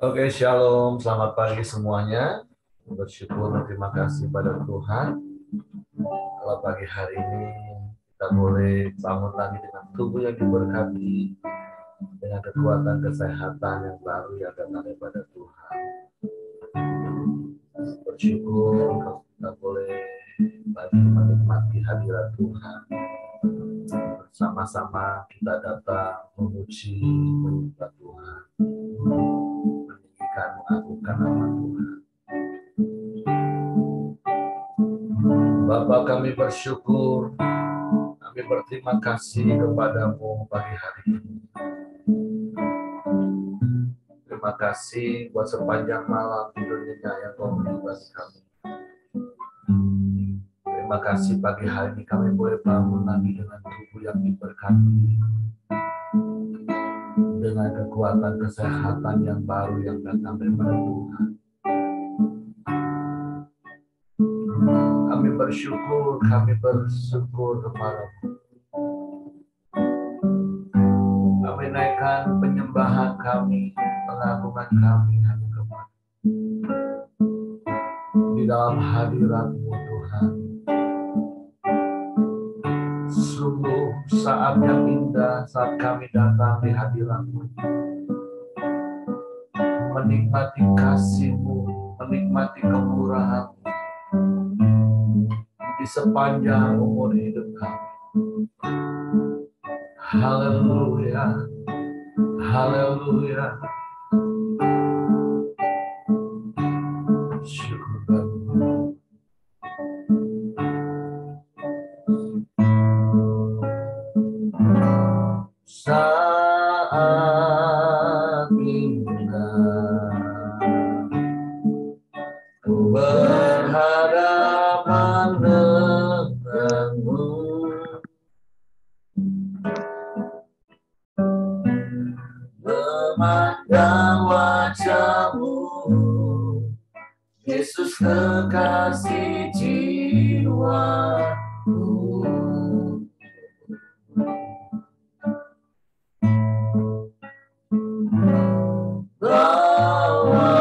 Oke, shalom. Selamat pagi semuanya. Bersyukur dan terima kasih pada Tuhan. Kalau pagi hari ini kita boleh bangun lagi dengan tubuh yang diberkati, dengan kekuatan kesehatan yang baru yang datang daripada Tuhan. Bersyukur kalau kita boleh lagi menikmati hadirat Tuhan. Bersama-sama kita datang memuji, menyembah Tuhan, meninggikan, mengagungkan nama Tuhan. Bapa, kami bersyukur, kami berterima kasih kepadamu pagi hari ini. Terima kasih buat sepanjang malam tidur nyenyak yang kau beri bagi kami. Terima kasih pagi hari ini kami boleh bangun lagi dengan tubuh yang diberkati, dengan kekuatan kesehatan yang baru yang datang daripada Tuhan. Kami bersyukur kepadamu. Kami naikkan penyembahan kami, pengagungan kami hanya kepada di dalam hadirat-Mu Tuhan. Sungguh saat yang indah saat kami datang di hadirat-Mu, menikmati kasih-Mu, menikmati kemurahan-Mu di sepanjang umur hidup kami. Haleluya, haleluya. Syukur. Saat indah ku berhadapan denganmu, memandang wajah-Mu, Yesus kekasih jiwaku. Bawa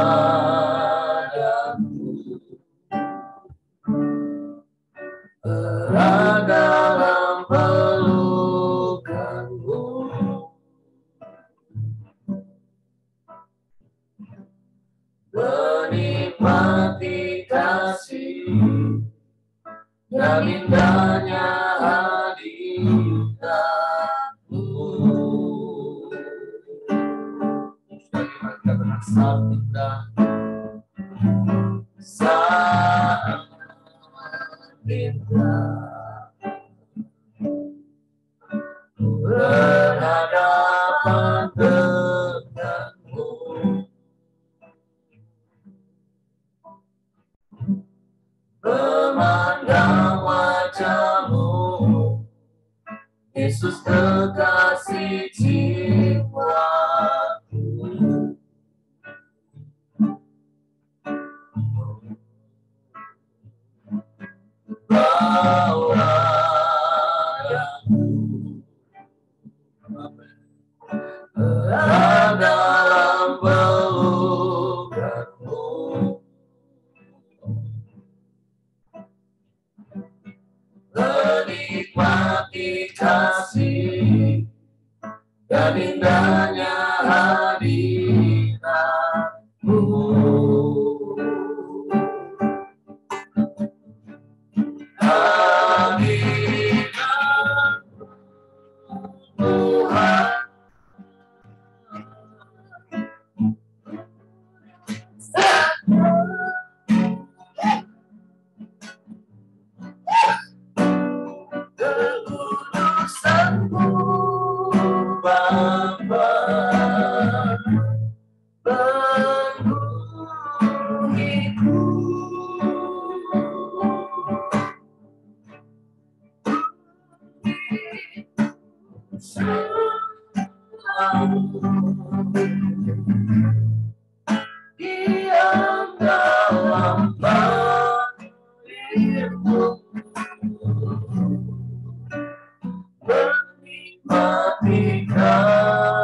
daku erat dalam pelukan-Mu, menikmati kasih dan indahnya hadirat-Mu. Saat indah, saat indah berhadapan denganmu, memandang wajah-Mu, Yesus kekasih jiwaku. Bawa daku erat dalam pelukan-Mu, menikmati kasih dan indahnya hadirat-Mu. Hadirat Tuhan, kekudusan-Mu Bapa, penuhiku. Diam dalam bait-Mu, menikmati kasih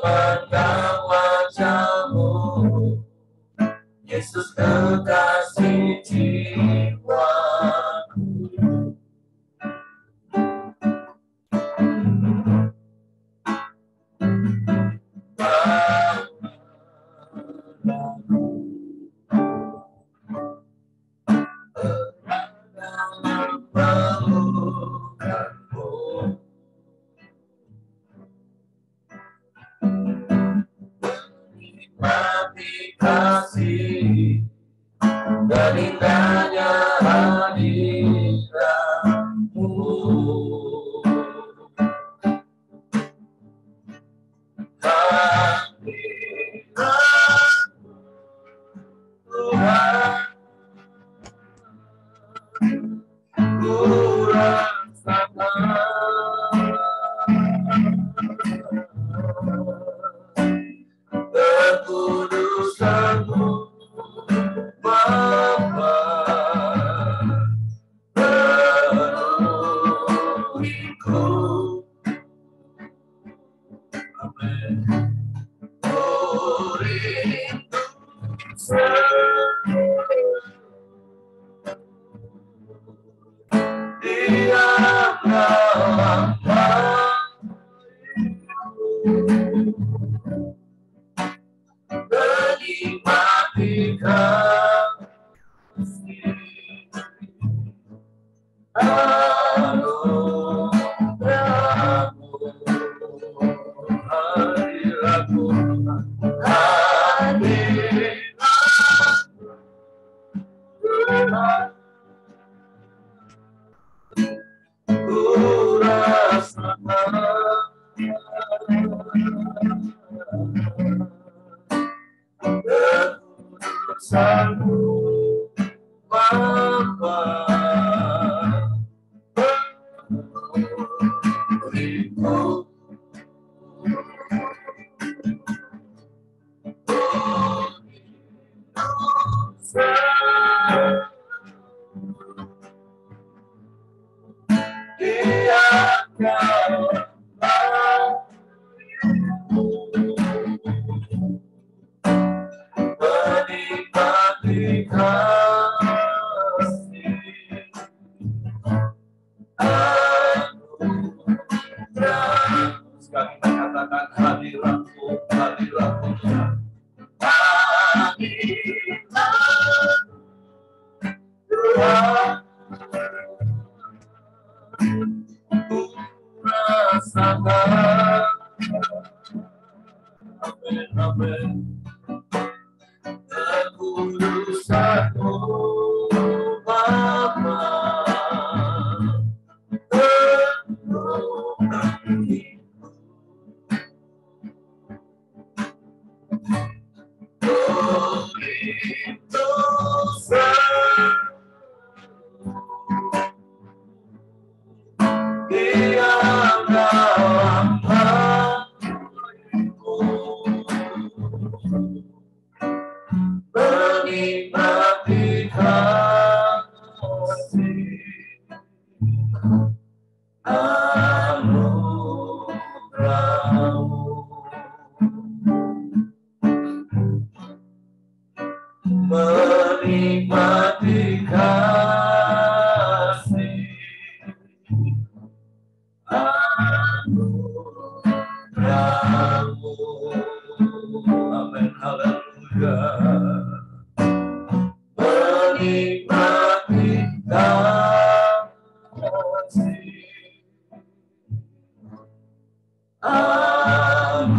memandang wajah-Mu, Yesus kekasih jiwaku. Menikmati kasih dan indahnya hadirat-Mu. Tuhan, ku rasakan kekudusan-Mu, Bapa, penuhiku. Amin. Menikmati kasih anugerah-Mu, hadirat-Mu, ku rasakan kekudusan-Mu, Bapa, penuhiku. Menikmati kasih anugerah. Sekali kita katakan hadirat-Mu, hadirat-Mu, hadirat Tuhan, ku rasakan. Amin, amin. Kekudusan-Mu, Bapa, penuhiku. Begitu diam dalam hatiku, menikmati kasih anugerah-Mu. Menikmati kasih anugerah-Mu. Amin, haleluya. Menikmati kasih anugerah-Mu.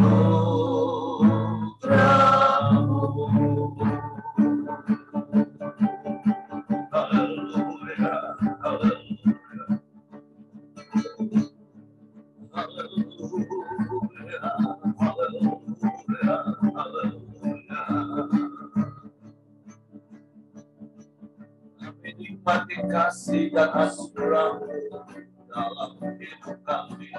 Haleluya, haleluya, haleluya, haleluya, haleluya. Menikmati kasih dan anugerah-Mu dalam hidup kami.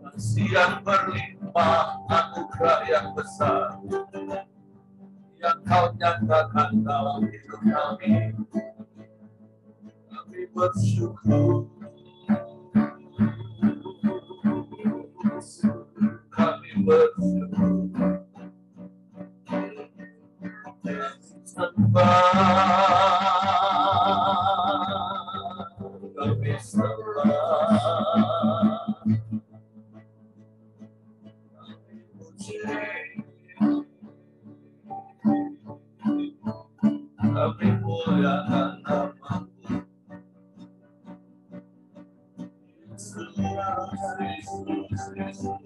Kasih yang berlimpah, anugerah yang besar yang Kau nyatakan dalam hidup kami. Kami bersyukur. bersyukur, kami sembah, kami puji, kami muliakan nama-Mu, Yesus Kristus.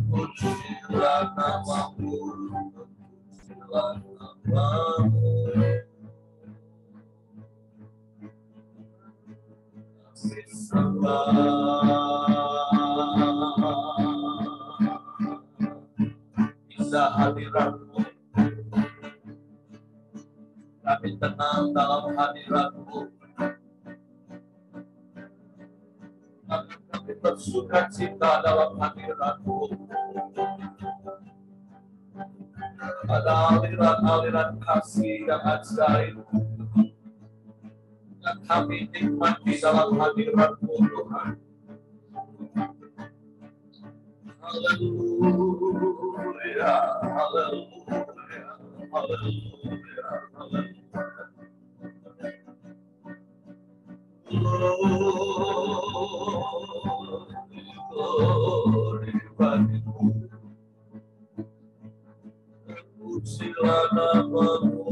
Pujilah nama-Mu, pujilah nama-Mu, kami sembah. Indah hadirat-Mu, kami tenang dalam hadirat-Mu, kami bersuka cita dalam hadirat-Mu. Ada aliran-aliran kasih yang ajaib yang kami nikmati dalam hadirat-Mu, Tuhan. Haleluya, haleluya, haleluya, haleluya. Glory bagi-Mu, pujilah nama-Mu,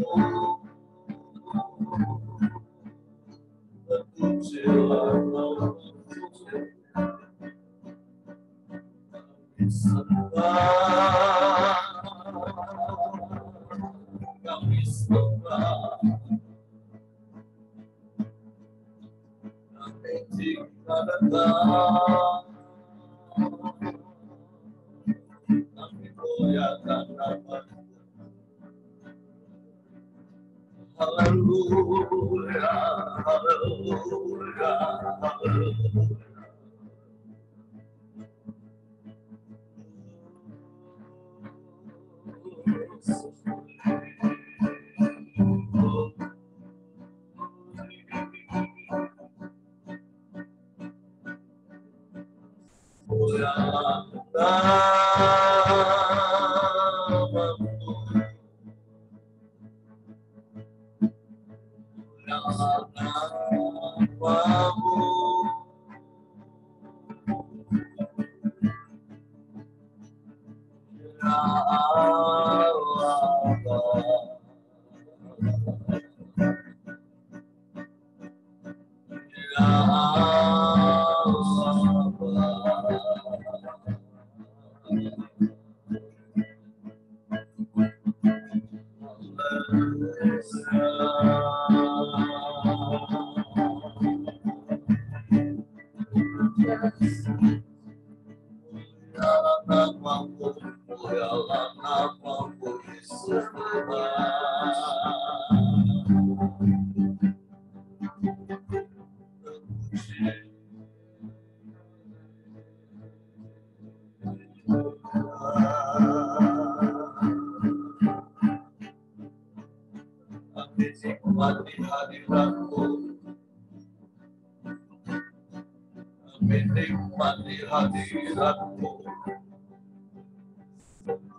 pujilah nama-Mu, kami sembah, kami sembah, kami tinggalkan, kami muliakan nama-Mu. Haleluya, haleluya, haleluya. Nikmati hadirat-Mu, kami nikmati hadirat-Mu,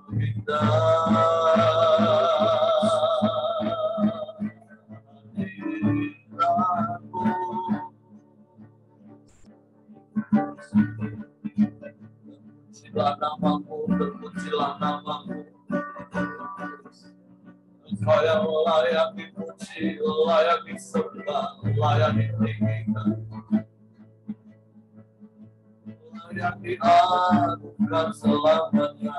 hadirat-Mu, terpujilah nama-Mu, terpujilah nama-Mu. Engkau yang layak dipuji, layak disembah, layak ditinggikan, layak dianugerahkan selamanya.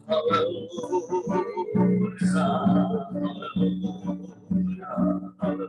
Haleluya, haleluya, haleluya.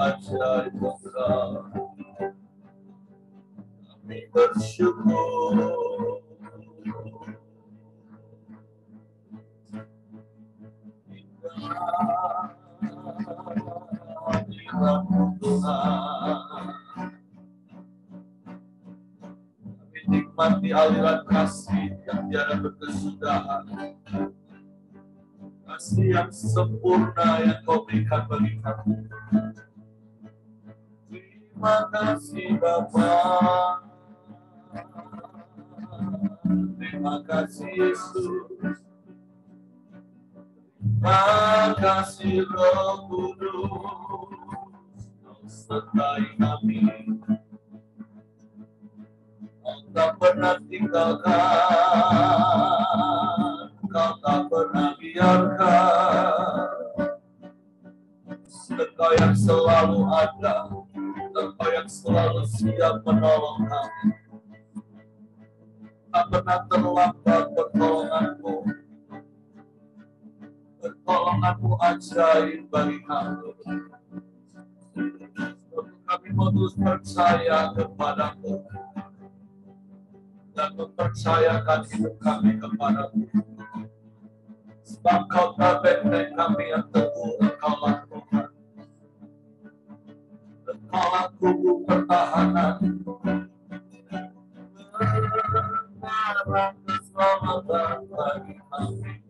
Ajaib kami bersyukur kami nikmati aliran kasih yang tiada berkesudahan, kasih yang sempurna yang Kau berikan bagi kami. Terima kasih Bapa, terima kasih Yesus, terima kasih Roh Kudus, Kau sertai kami, Kau tak pernah tinggalkan, Kau tak pernah biarkan, Engkau yang selalu ada, Engkau yang selalu siap menolong kami. Tak pernah terlambat pertolonganmu. Pertolonganmu ajaib bagi kami. Kami mau terus percaya kepadamu dan mempercayakan hidup kami kepadamu. Sebab Kau tak benteng kami yang teguh, Engkau lakukan. Engkaulah kubu pertahanan, keselamatan bagi kami.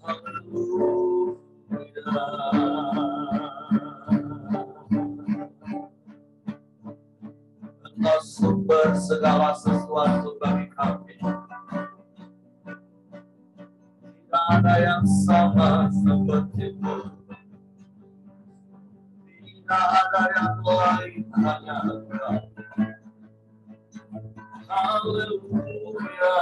Haleluya. Engkau sumber segala sesuatu bagi kami. Tidak ada yang sama seperti-Mu. Tidak ada yang lain, hanya Engkau. Haleluya.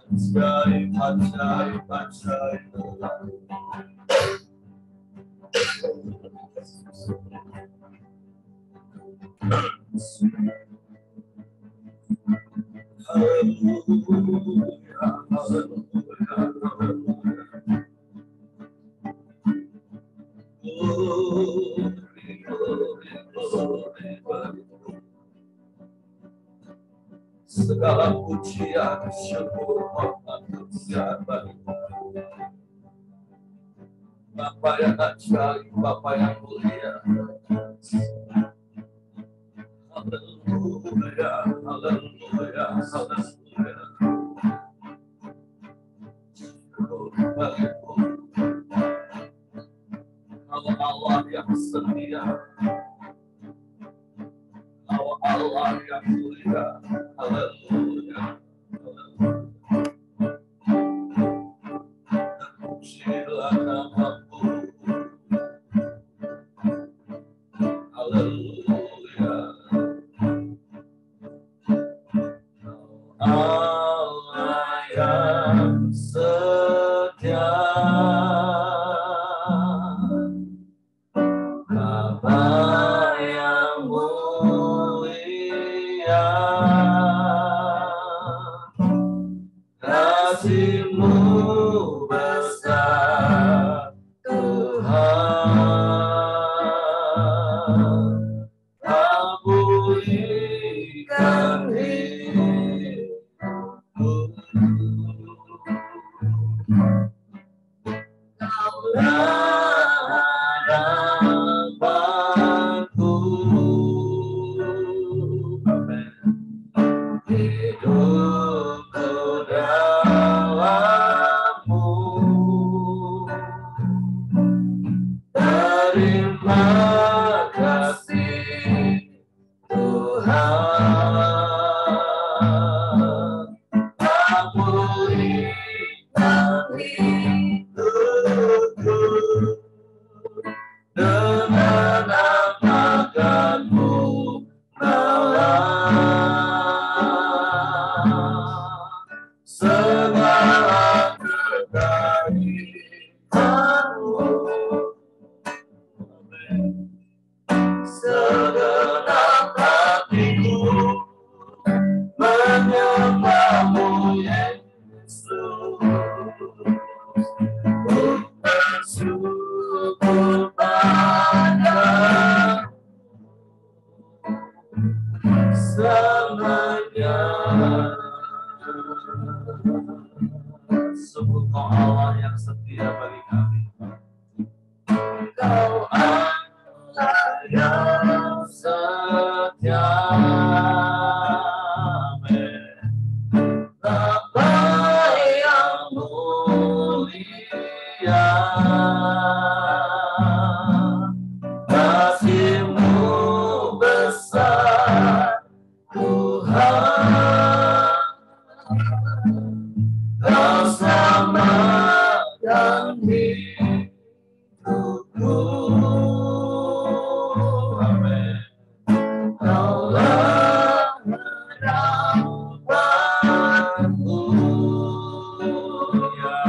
Ajaib, ajaib, ajaib. Haleluya, haleluya, haleluya. Glory, glory, glory, glory. Segala pujian, syukur, hormat, kemuliaan bagi-Mu. Bapa yang ajaib, Bapa yang mulia. Haleluya, haleluya, haleluya. Syukur bagi-Mu. Kau Allah yang setia, Kau Allah yang mulia. Haleluya, haleluya. Terpujilah nama-Mu. Haleluya. Allah yang setia. hidupku dengan apakanmu segala kebaikanmu, segenap hatiku menyembahmu Yesus. Bersyukur padamu selamanya. Sungguh Kau Allah yang setia bagi kami. Kau Allah yang setia. Bapa yang mulia, kasih-Mu besar Tuhan. Kau selamatkan hidupku. Amin. Kaulah harapanku, ya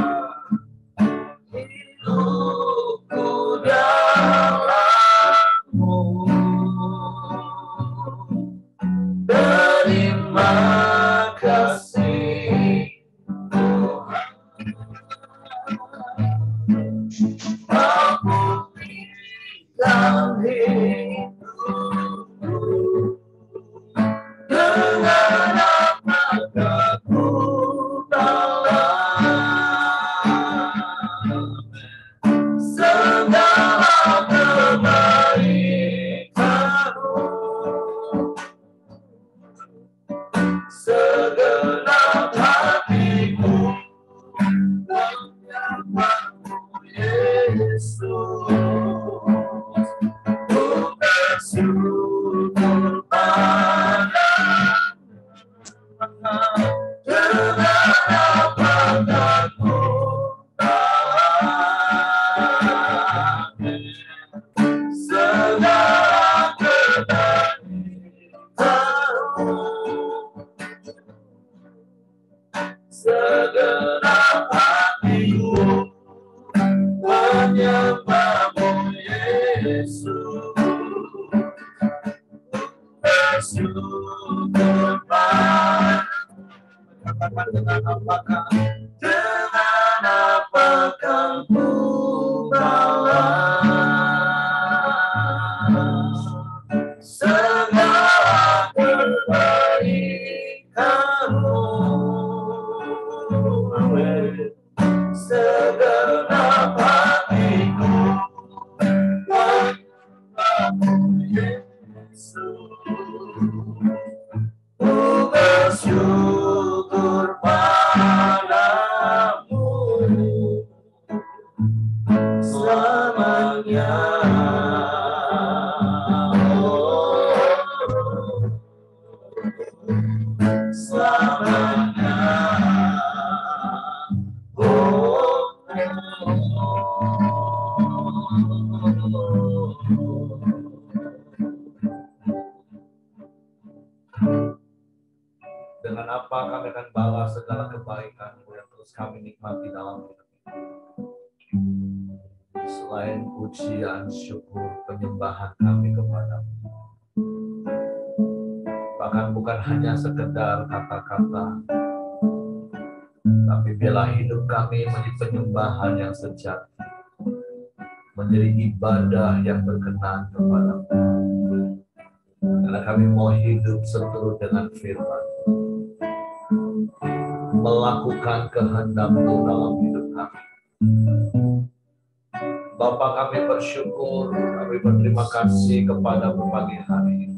hidupku dalam-Mu. Terima kasih Tuhan, Kau pulihkan hidupku dengan apakah ku segala kebaikanmu, segenap hatiku menyembahmu Yesus. Ku bersyukur padamu dengan apakanmu segala kebaikanmu, segenap hatiku menyembahmu Yesus. Bersyukur padamu dengan apakah ku balas segala kebaikanmu. Amin. Segenap hatiku menyembahmu Yesus. Ku bersyukur padamu selamanya. Selamanya. Dengan apa kami akan balas segala kebaikan-Mu yang terus kami nikmati dalam hidup ini. Selain pujian, syukur, penyembahan kami kepadamu. Bahkan bukan hanya sekedar kata-kata, tapi biarlah hidup kami menjadi penyembahan yang sejati, menjadi ibadah yang berkenan kepadamu. Karena kami mau hidup seturut dengan firman, melakukan kehendak-Mu dalam hidup kami. Bapa, kami bersyukur, kami berterima kasih kepadamu pagi hari ini.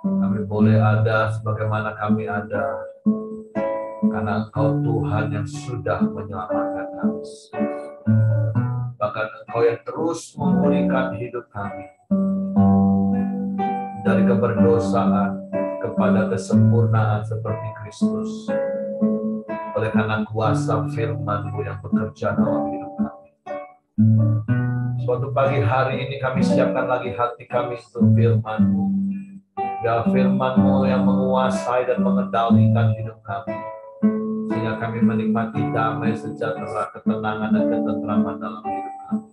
Kami boleh ada sebagaimana kami ada, karena Engkau Tuhan yang sudah menyelamatkan kami. Bahkan Engkau yang terus memulihkan hidup kami dari keberdosaan kepada kesempurnaan seperti Kristus. oleh karena kuasa firman-Mu yang bekerja dalam hidup kami. Suatu pagi hari ini kami siapkan lagi hati kami untuk firman-Mu. Biar firman-Mu yang menguasai dan mengendalikan hidup kami. Sehingga kami menikmati damai, sejahtera, ketenangan, dan ketentraman dalam hidup kami.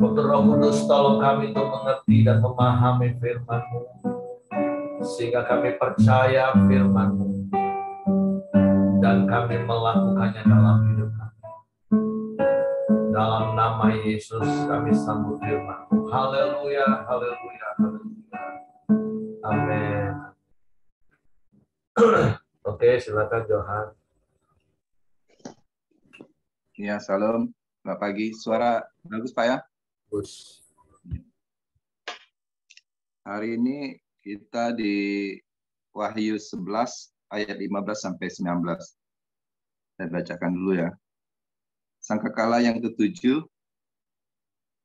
Waktu Roh Kudus tolong kami untuk mengerti dan memahami firman-Mu. Sehingga kami percaya firman-Mu. Dan kami melakukannya dalam hidup kami. Dalam nama Yesus kami sambut firman-Mu. Haleluya, haleluya, haleluya. Amin. Oke, silakan Johan. Ya, salam. Selamat pagi. Suara bagus, Pak ya? Bagus. Hari ini kita di Wahyu 11 ayat 15 sampai 19. Saya bacakan dulu ya. Sangkakala yang ketujuh,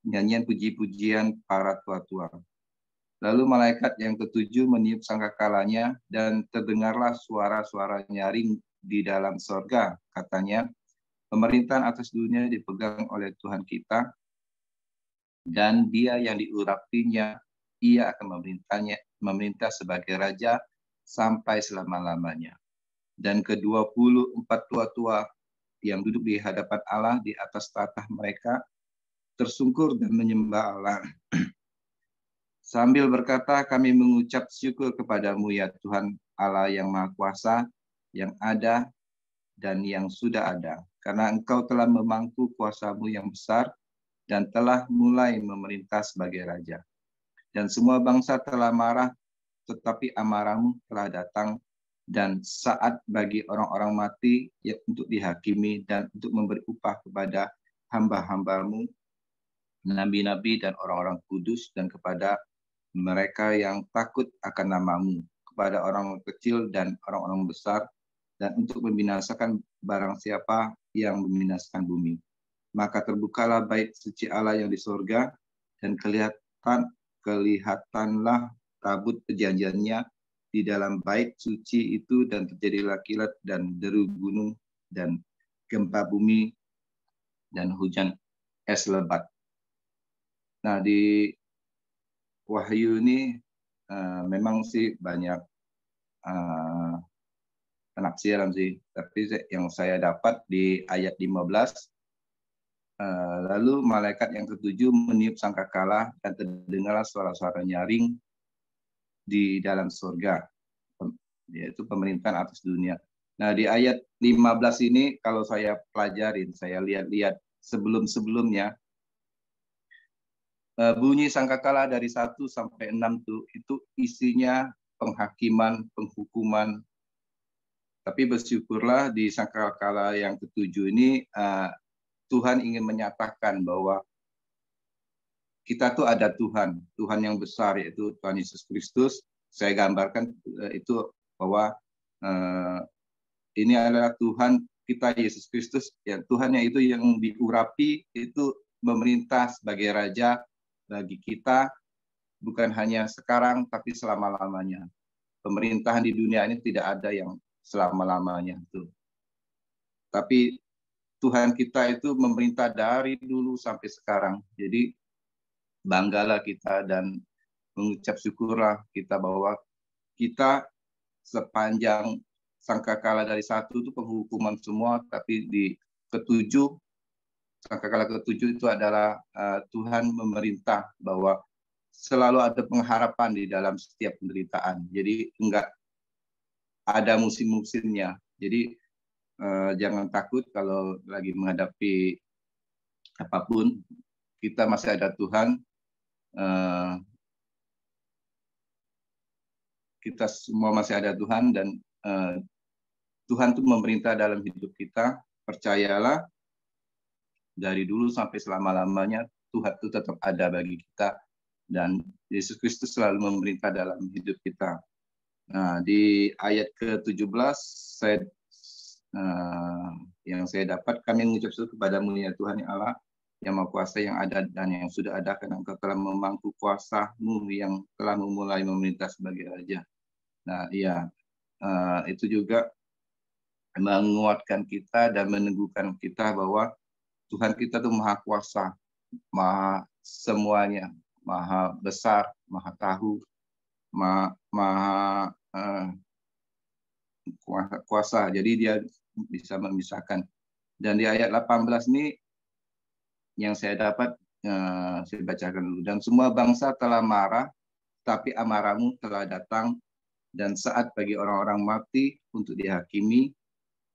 nyanyian puji-pujian para tua-tua. Lalu malaikat yang ketujuh meniup sangkakalanya dan terdengarlah suara-suara nyaring di dalam sorga. Katanya, pemerintahan atas dunia dipegang oleh Tuhan kita dan Dia yang diurapinya, Ia akan memerintah sebagai raja sampai selama-lamanya. Dan ke-24 tua-tua yang duduk di hadapan Allah di atas tahta mereka tersungkur dan menyembah Allah. Sambil berkata, kami mengucap syukur kepadamu ya Tuhan Allah yang Maha Kuasa, yang ada dan yang sudah ada. Karena Engkau telah memangku kuasa-Mu yang besar dan telah mulai memerintah sebagai Raja. Dan semua bangsa telah marah, tetapi amarah-Mu telah datang, dan saat bagi orang-orang mati ya, untuk dihakimi dan untuk memberi upah kepada hamba-hamba-Mu, nabi-nabi dan orang-orang kudus, dan kepada mereka yang takut akan nama-Mu, kepada orang kecil dan orang-orang besar, dan untuk membinasakan barang siapa yang membinasakan bumi. Maka terbukalah bait suci Allah yang di sorga, dan kelihatanlah tabut perjanjiannya di dalam bait suci itu, dan terjadilah kilat dan deru gunung dan gempa bumi dan hujan es lebat. Nah, di Wahyu ini memang sih banyak penafsiran sih, tapi yang saya dapat di ayat 15, lalu malaikat yang ketujuh meniup sangkakala dan terdengarlah suara-suara nyaring di dalam surga, yaitu pemerintahan atas dunia. Nah, di ayat 15 ini kalau saya pelajarin, saya lihat-lihat sebelum-sebelumnya, bunyi sangkakala dari 1 sampai 6 itu isinya penghakiman, penghukuman. Tapi bersyukurlah di sangkakala yang ketujuh ini Tuhan ingin menyatakan bahwa kita tuh ada Tuhan, Tuhan yang besar, yaitu Tuhan Yesus Kristus. Saya gambarkan itu bahwa ini adalah Tuhan kita Yesus Kristus, ya Tuhan yang itu yang diurapi, itu memerintah sebagai Raja bagi kita, bukan hanya sekarang tapi selama-lamanya. Pemerintahan di dunia ini tidak ada yang selama-lamanya itu. Tapi Tuhan kita itu memerintah dari dulu sampai sekarang. Jadi banggalah kita dan mengucap syukurlah kita bahwa kita sepanjang sangkakala dari 1 itu penghukuman semua, tapi di ketujuh, sangkakala ketujuh itu adalah Tuhan memerintah bahwa selalu ada pengharapan di dalam setiap penderitaan. Jadi enggak ada musim-musimnya. Jadi jangan takut kalau lagi menghadapi apapun, kita masih ada Tuhan. Kita semua masih ada Tuhan, dan Tuhan itu memerintah dalam hidup kita. Percayalah, dari dulu sampai selama-lamanya Tuhan itu tetap ada bagi kita, dan Yesus Kristus selalu memerintah dalam hidup kita. Nah, di ayat ke-17 yang saya dapat, kami mengucap syukur kepadamu ya Tuhan ya Allah yang Maha Kuasa, yang ada dan yang sudah ada, karena Engkau telah memangku kuasa-Mu yang telah memulai memerintah sebagai Raja. Nah, iya, itu juga menguatkan kita dan meneguhkan kita bahwa Tuhan kita tuh maha kuasa, maha semuanya, maha besar, maha tahu, maha kuasa. Jadi dia bisa memisahkan. Dan di ayat 18 ini yang saya dapat, saya bacakan dulu. Dan semua bangsa telah marah, tapi amarahmu telah datang, dan saat bagi orang-orang mati untuk dihakimi,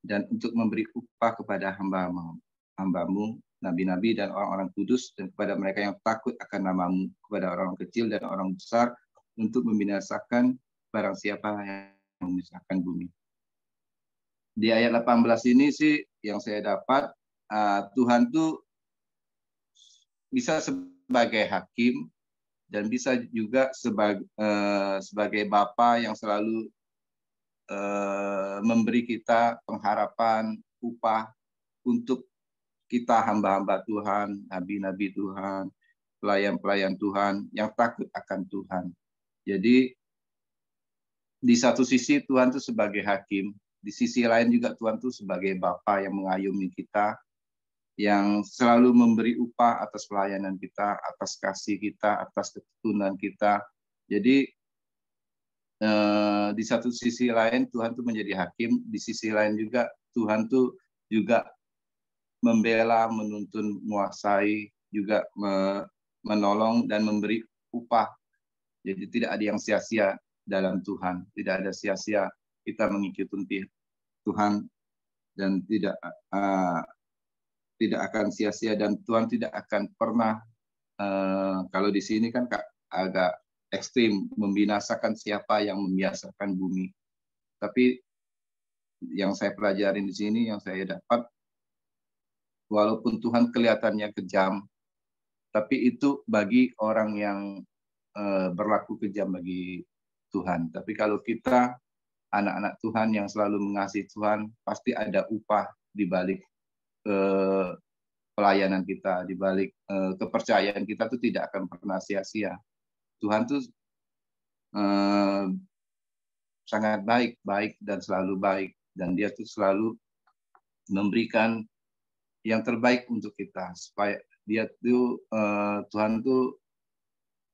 dan untuk memberi upah kepada hambamu, nabi-nabi dan orang-orang kudus, dan kepada mereka yang takut akan namamu, kepada orang kecil dan orang besar, untuk membinasakan barang siapa yang memisahkan bumi. Di ayat 18 ini sih yang saya dapat, Tuhan tuh bisa sebagai hakim dan bisa juga sebagai Bapa yang selalu memberi kita pengharapan, upah untuk kita hamba-hamba Tuhan, nabi-nabi Tuhan, pelayan-pelayan Tuhan yang takut akan Tuhan. Jadi di satu sisi Tuhan itu sebagai hakim, di sisi lain juga Tuhan itu sebagai Bapa yang mengayomi kita, yang selalu memberi upah atas pelayanan kita, atas kasih kita, atas keturunan kita. Jadi di satu sisi lain Tuhan tuh menjadi hakim, di sisi lain juga Tuhan tuh juga membela, menuntun, menguasai, juga menolong dan memberi upah. Jadi tidak ada yang sia-sia dalam Tuhan, tidak ada sia-sia kita mengikuti Tuhan, dan tidak akan sia-sia, dan Tuhan tidak akan pernah, kalau di sini kan agak ekstrim, membinasakan siapa yang membiasakan bumi. Tapi yang saya pelajari di sini, yang saya dapat, walaupun Tuhan kelihatannya kejam, tapi itu bagi orang yang berlaku kejam bagi Tuhan. Tapi kalau kita anak-anak Tuhan yang selalu mengasihi Tuhan, pasti ada upah di balik pelayanan kita, di balik kepercayaan kita itu tidak akan pernah sia-sia. Tuhan tuh sangat baik dan selalu baik, dan Dia tuh selalu memberikan yang terbaik untuk kita, supaya Dia tuh Tuhan tuh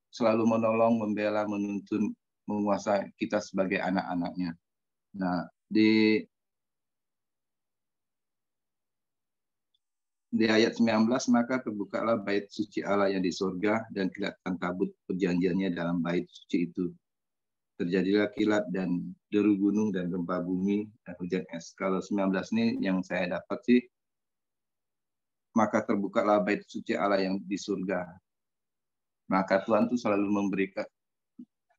selalu menolong, membela, menuntun, menguasai kita sebagai anak-anaknya. Nah, di ayat 19, maka terbukalah bait suci Allah yang di surga, dan kelihatan tabut perjanjiannya dalam bait suci itu. Terjadilah kilat dan deru gunung dan gempa bumi dan hujan es. Kalau 19 ini yang saya dapat sih, maka terbukalah bait suci Allah yang di surga. Maka Tuhan tuh selalu memberikan,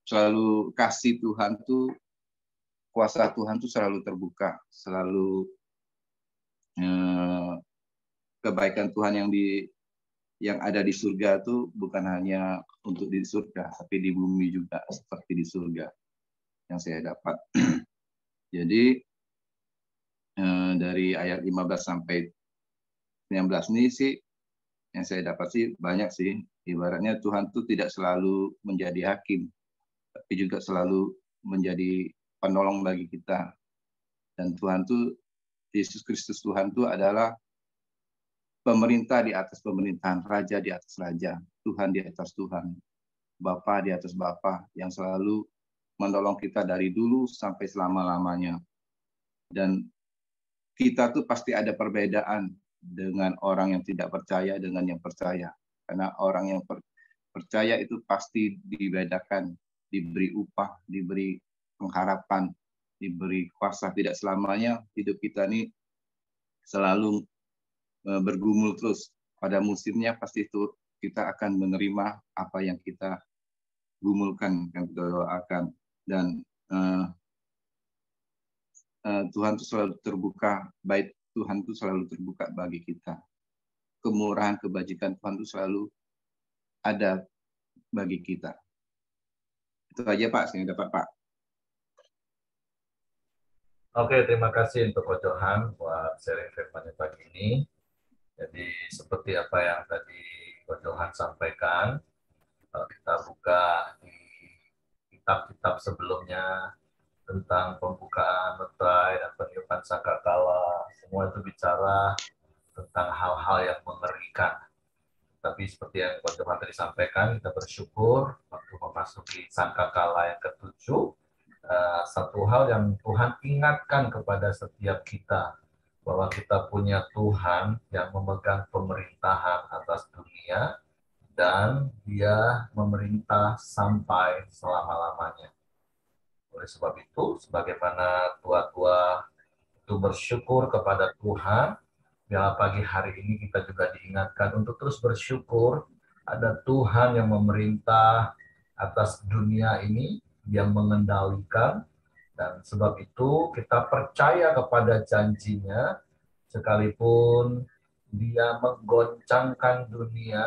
selalu kasih Tuhan tuh, kuasa Tuhan tuh selalu terbuka, selalu kebaikan Tuhan yang ada di surga itu bukan hanya untuk di surga, tapi di bumi juga seperti di surga yang saya dapat. Jadi dari ayat 15 sampai 19 ini sih yang saya dapat sih banyak sih. Ibaratnya Tuhan itu tidak selalu menjadi hakim, tapi juga selalu menjadi penolong bagi kita. Dan Tuhan itu, Yesus Kristus Tuhan itu adalah pemerintah di atas pemerintahan, raja di atas raja, Tuhan di atas Tuhan, Bapa di atas Bapa, yang selalu menolong kita dari dulu sampai selama-lamanya. Dan kita tuh pasti ada perbedaan dengan orang yang tidak percaya dengan yang percaya. Karena orang yang percaya itu pasti dibedakan, diberi upah, diberi pengharapan, diberi kuasa. Tidak selamanya hidup kita ini selalu bergumul terus. Pada musimnya pasti itu kita akan menerima apa yang kita gumulkan, yang kita doakan. Dan Tuhan itu selalu terbuka, baik Tuhan itu selalu terbuka bagi kita. Kemurahan, kebajikan Tuhan itu selalu ada bagi kita. Itu aja Pak, saya dapat Pak. Oke, terima kasih untuk Ko Johan buat sharing firman pagi ini. Jadi seperti apa yang tadi Ko Johan sampaikan, kita buka di kitab-kitab sebelumnya, tentang pembukaan letai dan peniupan sangkakala. Semua itu bicara tentang hal-hal yang mengerikan. Tapi seperti yang Coach Johan tadi sampaikan, kita bersyukur waktu memasuki sangkakala yang ketujuh, satu hal yang Tuhan ingatkan kepada setiap kita, bahwa kita punya Tuhan yang memegang pemerintahan atas dunia, dan Dia memerintah sampai selama-lamanya. Oleh sebab itu, sebagaimana tua-tua itu bersyukur kepada Tuhan, biarlah pagi hari ini kita juga diingatkan untuk terus bersyukur ada Tuhan yang memerintah atas dunia ini, yang mengendalikan, dan sebab itu kita percaya kepada janjinya, sekalipun Dia menggoncangkan dunia,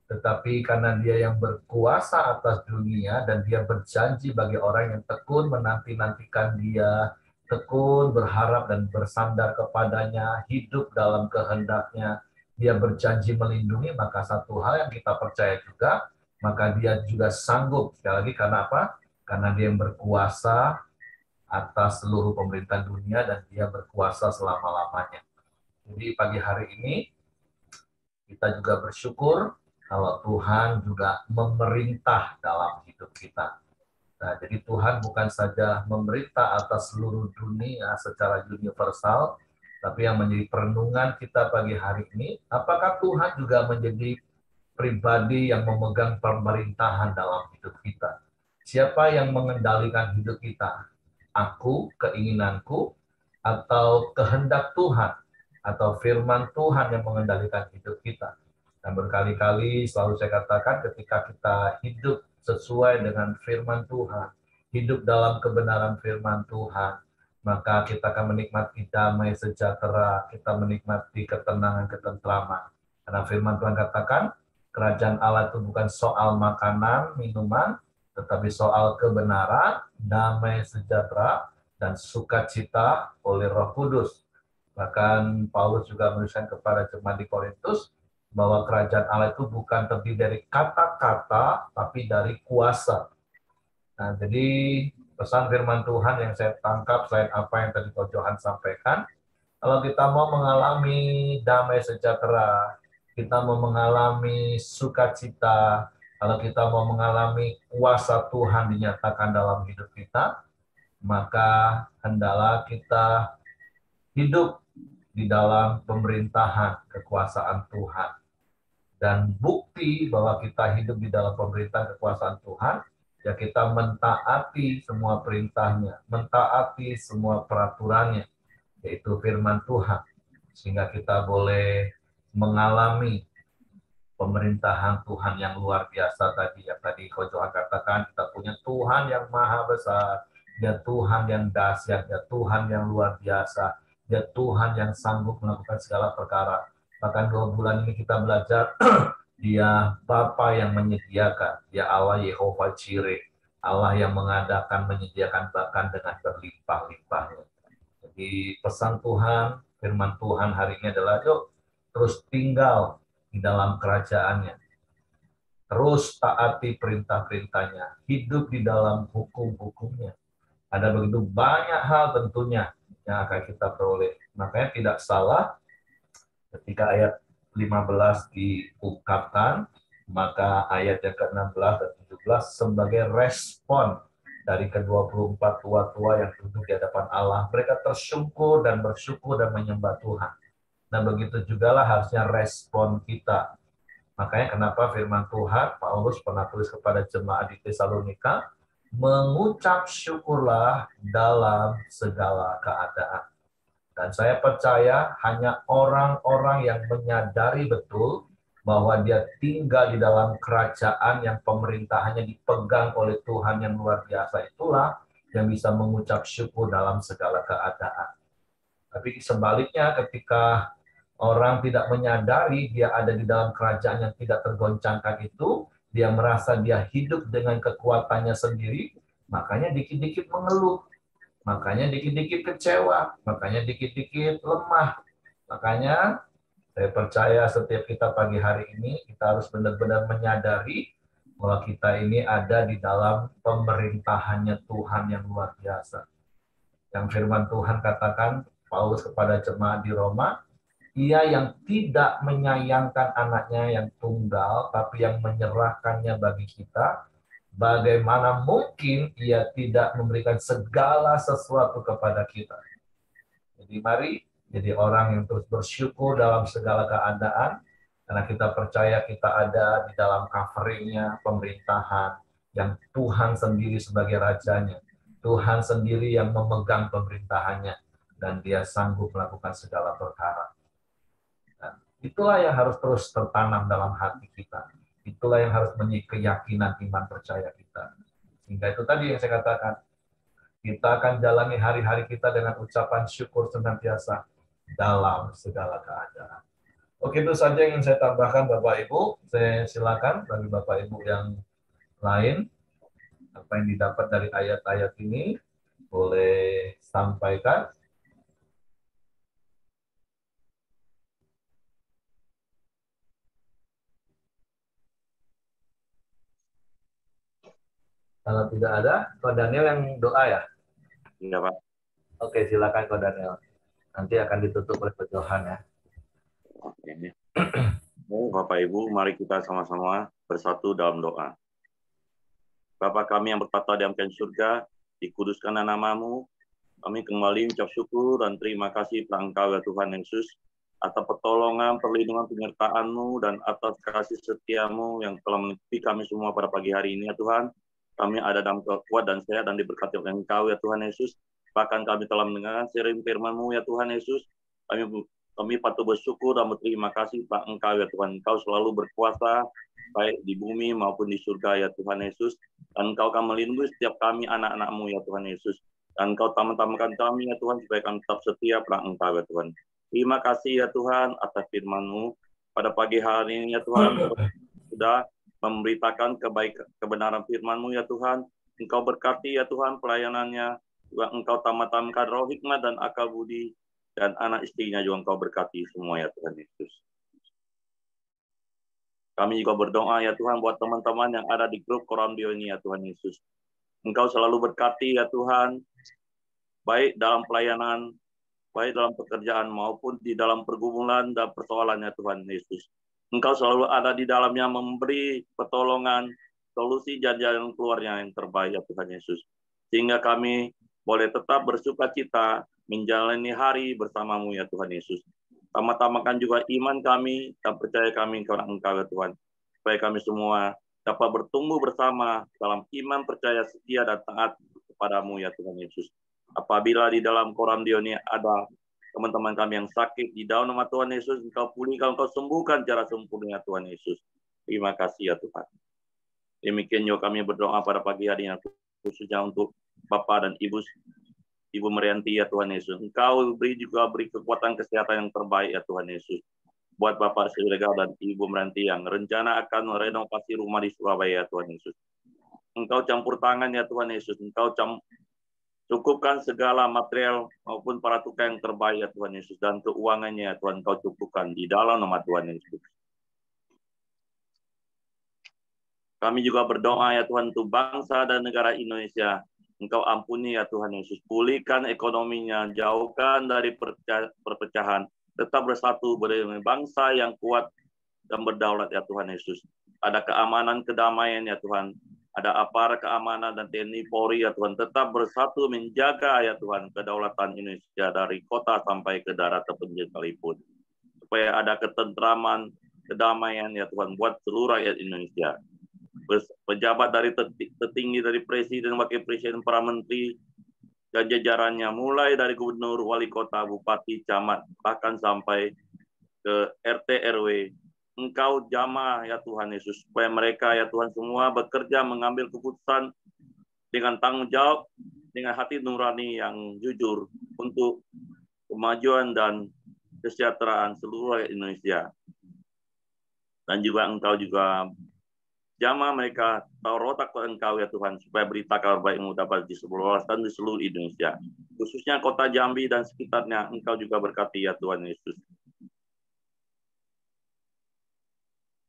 tetapi karena Dia yang berkuasa atas dunia dan Dia berjanji bagi orang yang tekun menanti-nantikan Dia, tekun berharap dan bersandar kepadanya, hidup dalam kehendaknya, Dia berjanji melindungi, maka satu hal yang kita percaya juga, maka Dia juga sanggup. Sekali lagi, karena apa? Karena Dia yang berkuasa atas seluruh pemerintahan dunia dan Dia berkuasa selama-lamanya. Jadi pagi hari ini kita juga bersyukur kalau Tuhan juga memerintah dalam hidup kita. Nah, jadi Tuhan bukan saja memerintah atas seluruh dunia secara universal, tapi yang menjadi perenungan kita pagi hari ini, apakah Tuhan juga menjadi pribadi yang memegang pemerintahan dalam hidup kita? Siapa yang mengendalikan hidup kita? Aku, keinginanku, atau kehendak Tuhan, atau firman Tuhan yang mengendalikan hidup kita? Dan berkali-kali selalu saya katakan, ketika kita hidup sesuai dengan firman Tuhan, hidup dalam kebenaran firman Tuhan, maka kita akan menikmati damai sejahtera, kita menikmati ketenangan, ketentraman. Karena firman Tuhan katakan, kerajaan Allah itu bukan soal makanan, minuman, tetapi soal kebenaran, damai sejahtera, dan sukacita oleh Roh Kudus. Bahkan Paulus juga menuliskan kepada jemaat di Korintus, bahwa kerajaan Allah itu bukan terdiri dari kata-kata, tapi dari kuasa. Nah, jadi pesan firman Tuhan yang saya tangkap selain apa yang tadi Coach Johan sampaikan, kalau kita mau mengalami damai sejahtera, kita mau mengalami sukacita, kalau kita mau mengalami kuasa Tuhan dinyatakan dalam hidup kita, maka hendaklah kita hidup di dalam pemerintahan kekuasaan Tuhan. Dan bukti bahwa kita hidup di dalam pemerintahan kekuasaan Tuhan, ya kita mentaati semua perintahnya, mentaati semua peraturannya, yaitu firman Tuhan. Sehingga kita boleh mengalami pemerintahan Tuhan yang luar biasa tadi. Yang tadi Coach Johan katakan, kita punya Tuhan yang maha besar, Dia Tuhan yang dahsyat, Dia Tuhan yang luar biasa, Dia Tuhan yang sanggup melakukan segala perkara. Bahkan 2 bulan ini kita belajar, Dia Bapa yang menyediakan, Dia Allah Yehovah Jireh, Allah yang mengadakan, menyediakan bahkan dengan berlimpah-limpahnya. Jadi pesan Tuhan, firman Tuhan hari ini adalah, yuk terus tinggal di dalam kerajaannya, terus taati perintah-perintahnya, hidup di dalam hukum-hukumnya. Ada begitu banyak hal tentunya yang akan kita peroleh. Makanya tidak salah ketika ayat 15 diungkapkan, maka ayat yang ke-16 dan 17 sebagai respon dari ke-24 tua-tua yang duduk di hadapan Allah. Mereka tersungkur dan bersyukur dan menyembah Tuhan. Nah, begitu jugalah harusnya respon kita. Makanya kenapa firman Tuhan, Paulus pernah tulis kepada jemaat di Tesalonika, mengucap syukurlah dalam segala keadaan. Dan saya percaya hanya orang-orang yang menyadari betul bahwa dia tinggal di dalam kerajaan yang pemerintahannya dipegang oleh Tuhan yang luar biasa, itulah yang bisa mengucap syukur dalam segala keadaan. Tapi sebaliknya, ketika orang tidak menyadari dia ada di dalam kerajaan yang tidak tergoncangkan itu, dia merasa dia hidup dengan kekuatannya sendiri, makanya dikit-dikit mengeluh. Makanya dikit-dikit kecewa, makanya dikit-dikit lemah. Makanya saya percaya setiap kita pagi hari ini, kita harus benar-benar menyadari bahwa kita ini ada di dalam pemerintahannya Tuhan yang luar biasa. Yang firman Tuhan katakan, Paulus kepada jemaat di Roma, ia yang tidak menyayangkan anaknya yang tunggal, tapi yang menyerahkannya bagi kita, bagaimana mungkin ia tidak memberikan segala sesuatu kepada kita. Jadi mari jadi orang yang terus bersyukur dalam segala keadaan, karena kita percaya kita ada di dalam coveringnya pemerintahan, yang Tuhan sendiri sebagai rajanya. Tuhan sendiri yang memegang pemerintahannya, dan dia sanggup melakukan segala perkara. Nah, itulah yang harus terus tertanam dalam hati kita. Itulah yang harus menjadi keyakinan iman percaya kita. Sehingga itu tadi yang saya katakan, kita akan jalani hari-hari kita dengan ucapan syukur senantiasa dalam segala keadaan. Oke, itu saja yang ingin saya tambahkan Bapak Ibu. Saya silakan bagi Bapak Ibu yang lain, apa yang didapat dari ayat-ayat ini, boleh sampaikan. Kalau tidak ada, Ko Daniel yang doa ya? Iya, Pak. Oke, silakan Ko Daniel. Nanti akan ditutup oleh Pak Johan ya. Oke. Bapak Ibu, mari kita sama-sama bersatu dalam doa. Bapa kami yang bertata di atas surga, dikuduskan namamu. Kami kembali mengucap syukur dan terima kasih pada Engkau ya Tuhan Yesus atas pertolongan, perlindungan, penyertaan-Mu dan atas kasih setia-Mu yang telah meliputi kami semua pada pagi hari ini ya Tuhan. Kami ada dalam kekuatan dan sehat dan diberkati oleh Engkau ya Tuhan Yesus. Bahkan kami telah mendengar sharing firman-Mu ya Tuhan Yesus. Kami patut bersyukur dan berterima kasih Pak Engkau ya Tuhan. Engkau selalu berkuasa baik di bumi maupun di surga ya Tuhan Yesus. Dan Engkau akan melindungi setiap kami anak-anak-Mu ya Tuhan Yesus. Dan Engkau tambahkan kami ya Tuhan supaya kami tetap setia pada Engkau ya Tuhan. Terima kasih ya Tuhan atas firman-Mu pada pagi hari ini ya Tuhan. Sudah memberitakan kebenaran firman-Mu ya Tuhan. Engkau berkati ya Tuhan pelayanannya. Juga Engkau tambahkan roh hikmat dan akal budi. Dan anak istrinya juga Engkau berkati semua ya Tuhan Yesus. Kami juga berdoa ya Tuhan buat teman-teman yang ada di grup Koramdio ini ya Tuhan Yesus. Engkau selalu berkati ya Tuhan. Baik dalam pelayanan, baik dalam pekerjaan maupun di dalam pergumulan dan persoalannya Tuhan Yesus. Engkau selalu ada di dalamnya memberi pertolongan, solusi dan jalan keluarnya yang terbaik ya Tuhan Yesus. Sehingga kami boleh tetap bersuka cita menjalani hari bersama-Mu ya Tuhan Yesus. Tambah-tambahkan juga iman kami dan percaya kami kepada Engkau ya Tuhan. Supaya kami semua dapat bertumbuh bersama dalam iman percaya setia dan taat kepada-Mu ya Tuhan Yesus. Apabila di dalam Koramdio ini ada teman-teman kami yang sakit, di dalam nama Tuhan Yesus, Engkau pulihkan, Engkau sembuhkan secara sempurna Tuhan Yesus. Terima kasih ya Tuhan. Demikian juga kami berdoa pada pagi hari ini, khususnya untuk Bapak dan Ibu Merianti ya Tuhan Yesus. Engkau beri kekuatan kesehatan yang terbaik ya Tuhan Yesus. Buat Bapak Siregar dan Ibu Merianti yang rencana akan merenovasi rumah di Surabaya ya Tuhan Yesus. Engkau campur tangan ya Tuhan Yesus. Engkau cukupkan segala material maupun para tukang yang terbaik ya Tuhan Yesus. Dan keuangannya ya Tuhan Engkau cukupkan di dalam nama Tuhan Yesus. Kami juga berdoa ya Tuhan untuk bangsa dan negara Indonesia. Engkau ampuni ya Tuhan Yesus. Pulihkan ekonominya, jauhkan dari perpecahan. Tetap bersatu berdiri bangsa yang kuat dan berdaulat ya Tuhan Yesus. Ada keamanan, kedamaian ya Tuhan. Ada aparat keamanan dan TNI Polri ya Tuhan. Tetap bersatu menjaga ya Tuhan kedaulatan Indonesia dari kota sampai ke darat terpencil sekalipun. Supaya ada ketentraman, kedamaian ya Tuhan buat seluruh rakyat Indonesia. Pejabat dari tertinggi dari presiden, wakil presiden, para menteri dan jajarannya, mulai dari gubernur, wali kota, bupati, camat, bahkan sampai ke RT RW. Engkau jamah ya Tuhan Yesus, supaya mereka ya Tuhan semua bekerja mengambil keputusan dengan tanggung jawab, dengan hati nurani yang jujur untuk kemajuan dan kesejahteraan seluruh rakyat Indonesia. Dan juga Engkau juga jamah mereka tahu rotak ke Engkau ya Tuhan, supaya berita kabar baik-Mu dapat disebarluaskan di seluruh Indonesia. Khususnya kota Jambi dan sekitarnya, Engkau juga berkati ya Tuhan Yesus.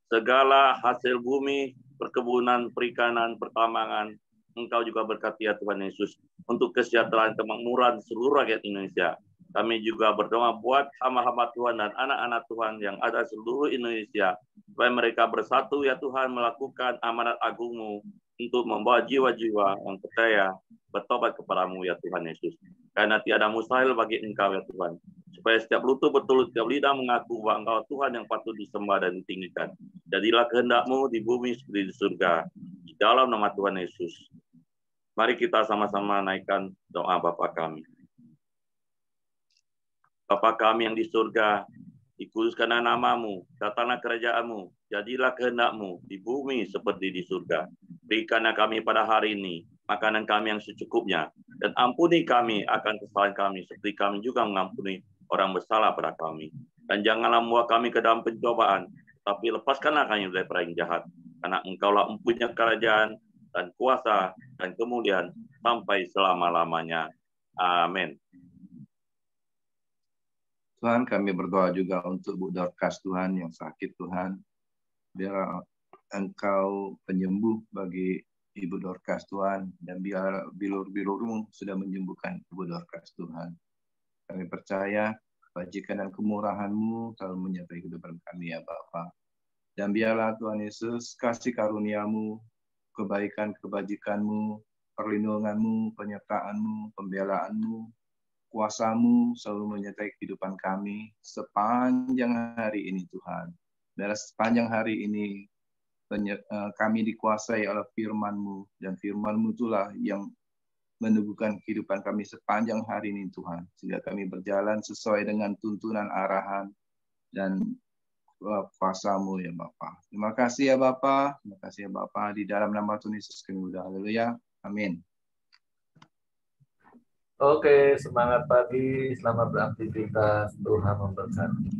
Segala hasil bumi, perkebunan, perikanan, pertambangan, Engkau juga berkati ya Tuhan Yesus untuk kesejahteraan kemakmuran seluruh rakyat Indonesia. Kami juga berdoa buat hamba-hamba Tuhan dan anak-anak Tuhan yang ada seluruh Indonesia, supaya mereka bersatu ya Tuhan melakukan amanat agung-Mu untuk membawa jiwa-jiwa yang percaya bertobat kepadamu ya Tuhan Yesus. Karena tiada mustahil bagi Engkau ya Tuhan. Supaya setiap lutut bertelut, setiap lidah mengaku bahwa Engkau Tuhan yang patut disembah dan ditinggikan. Jadilah kehendak-Mu di bumi seperti di surga. Di dalam nama Tuhan Yesus. Mari kita sama-sama naikkan doa Bapa kami. Bapa kami yang di surga, dikuduskanlah nama-Mu, datanglah kerajaan-Mu, jadilah kehendak-Mu di bumi seperti di surga. Berikanlah kami pada hari ini makanan kami yang secukupnya, dan ampuni kami akan kesalahan kami, seperti kami juga mengampuni orang bersalah pada kami. Dan janganlah membawa kami ke dalam pencobaan, tapi lepaskanlah kami dari perang jahat, karena Engkaulah mempunyai kerajaan dan kuasa dan kemuliaan sampai selama-lamanya. Amin. Tuhan, kami berdoa juga untuk Bu Dorcas Tuhan yang sakit Tuhan. Biar Engkau penyembuh bagi Ibu Dorcas Tuhan, dan biar bilur-bilur-Mu sudah menyembuhkan Ibu Dorcas Tuhan. Kami percaya kebajikan dan kemurahan-Mu selalu menyertai kehidupan kami ya Bapa. Dan biarlah Tuhan Yesus kasih karunia-Mu, kebaikan kebajikan-Mu, perlindungan-Mu, penyertaan-Mu, pembelaan-Mu, kuasa-Mu selalu menyertai kehidupan kami sepanjang hari ini Tuhan. Biar sepanjang hari ini kami dikuasai oleh firman-Mu, dan firman-Mu itulah yang meneguhkan kehidupan kami sepanjang hari ini Tuhan, sehingga kami berjalan sesuai dengan tuntunan arahan dan kuasa-Mu ya Bapa. Terima kasih ya Bapa, terima kasih ya Bapa, di dalam nama Tuhan Yesus kami berdoa. Haleluya. Amin. Oke, semangat pagi, selamat beraktivitas, Tuhan memberkati.